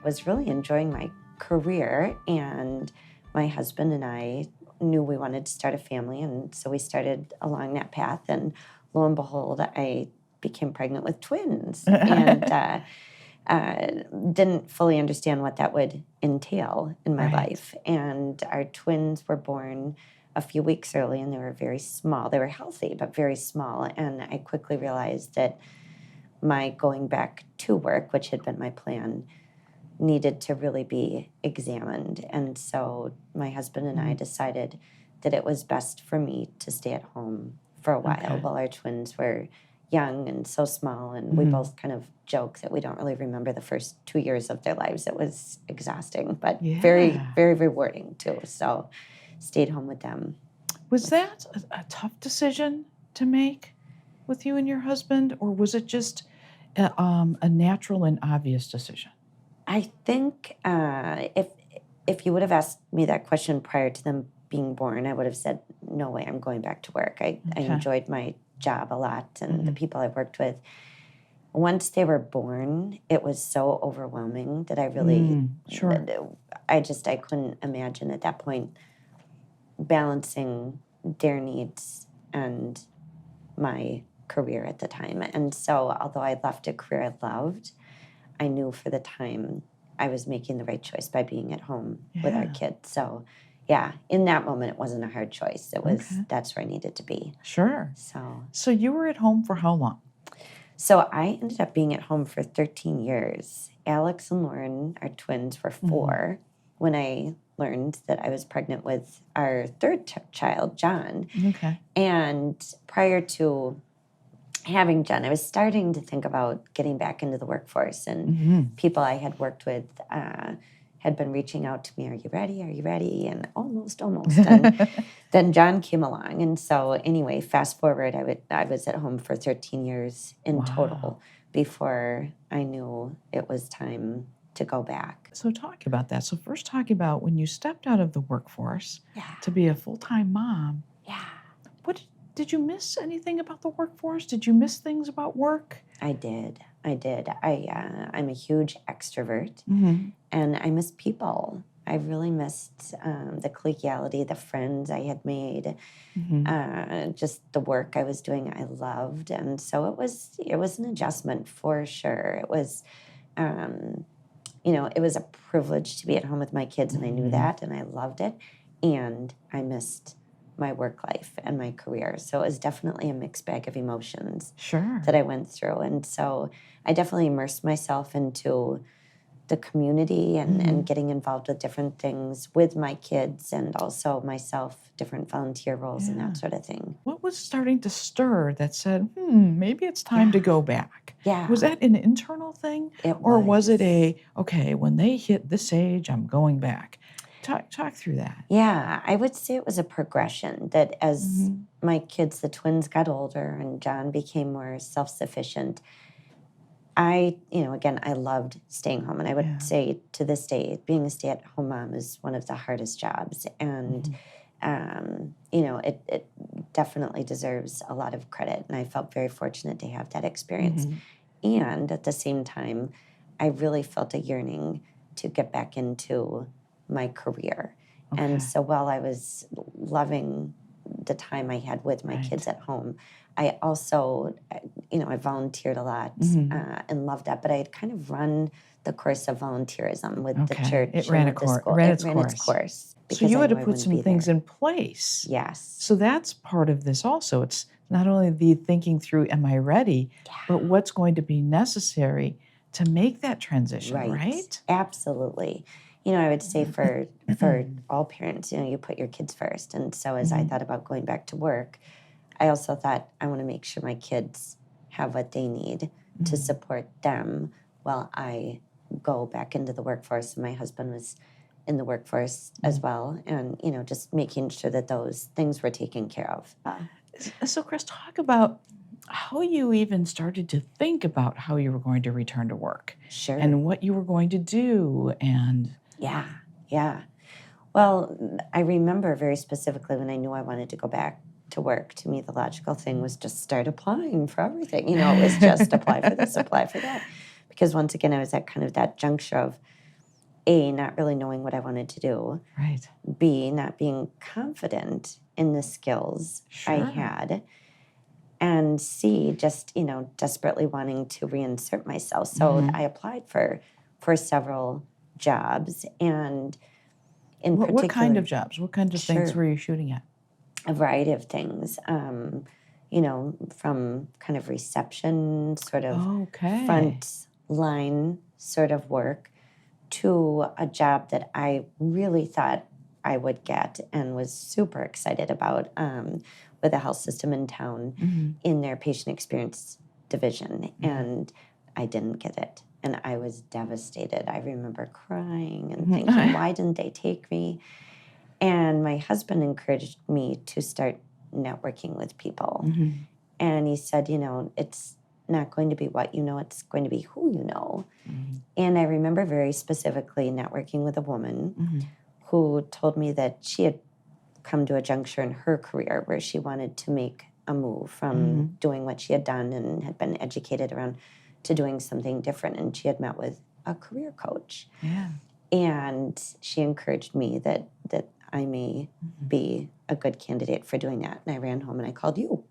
was really enjoying my career, and my husband and I knew we wanted to start a family, and so we started along that path, and lo and behold, I became pregnant with twins, and didn't fully understand what that would entail in my life. And our twins were born a few weeks early, and they were very small. They were healthy, but very small. And I quickly realized that my going back to work, which had been my plan, needed to really be examined. And so my husband and I decided that it was best for me to stay at home for a while while our twins were young and so small. And we both kind of joke that we don't really remember the first 2 years of their lives. It was exhausting, but very, very rewarding too. So stayed home with them. Was that a tough decision to make with you and your husband, or was it just a natural and obvious decision? I think if you would have asked me that question prior to them being born, I would have said, no way, I'm going back to work. I enjoyed my job a lot and the people I worked with. Once they were born, it was so overwhelming that I really, I couldn't imagine at that point balancing their needs and my career at the time. And so although I left a career I loved, I knew for the time I was making the right choice by being at home with our kids. So yeah, in that moment, it wasn't a hard choice. It was, that's where I needed to be. Sure. So you were at home for how long? So I ended up being at home for 13 years. Alex and Lauren, our twins, were 4 when I learned that I was pregnant with our third child, John. And prior to having John, I was starting to think about getting back into the workforce, and people I had worked with had been reaching out to me, are you ready? Are you ready? And almost. And then John came along. And so anyway, fast forward, I was at home for 13 years in total before I knew it was time to go back. So talk about that. So first talk about when you stepped out of the workforce to be a full-time mom. Did you miss anything about the workforce? Did you miss things about work? I did. I'm a huge extrovert, and I miss people. I really missed the collegiality, the friends I had made, just the work I was doing. I loved, and so it was an adjustment for sure. It was, it was a privilege to be at home with my kids, and I knew that, and I loved it, and I missed my work life and my career. So it was definitely a mixed bag of emotions that I went through. And so I definitely immersed myself into the community and getting involved with different things with my kids and also myself, different volunteer roles and that sort of thing. What was starting to stir that said, maybe it's time to go back? Was that an internal thing? Or was it okay, when they hit this age, I'm going back? Talk through that. Yeah, I would say it was a progression that as my kids, the twins, got older and John became more self-sufficient, I loved staying home. And I would say to this day, being a stay-at-home mom is one of the hardest jobs. And, it definitely deserves a lot of credit. And I felt very fortunate to have that experience. And at the same time, I really felt a yearning to get back into my career. And so while I was loving the time I had with my kids at home, I also, I volunteered a lot and loved that. But I had kind of run the course of volunteerism with the church. It ran its course. So you had to put some things in place. Yes. So that's part of this also. It's not only the thinking through, am I ready, but what's going to be necessary to make that transition, right? Absolutely. I would say for all parents, you put your kids first. And so as I thought about going back to work, I also thought I want to make sure my kids have what they need to support them while I go back into the workforce. And my husband was in the workforce as well. And, just making sure that those things were taken care of. So Kris, talk about how you even started to think about how you were going to return to work. Sure. And what you were going to do and... Yeah. Well, I remember very specifically when I knew I wanted to go back to work. To me, the logical thing was just start applying for everything. It was just apply for this, apply for that. Because once again, I was at kind of that juncture of A, not really knowing what I wanted to do. Right. B, not being confident in the skills I had. And C, just, desperately wanting to reinsert myself. So I applied for several jobs. And in particular... What kind of jobs? What kinds of things were you shooting at? A variety of things. From kind of reception, sort of front line sort of work, to a job that I really thought I would get and was super excited about, with a health system in town in their patient experience division. And I didn't get it. And I was devastated. I remember crying and thinking, why didn't they take me? And my husband encouraged me to start networking with people. And he said, it's not going to be what you know, it's going to be who you know. And I remember very specifically networking with a woman who told me that she had come to a juncture in her career where she wanted to make a move from doing what she had done and had been educated around to doing something different. And she had met with a career coach. And she encouraged me that I may be a good candidate for doing that. And I ran home and I called you.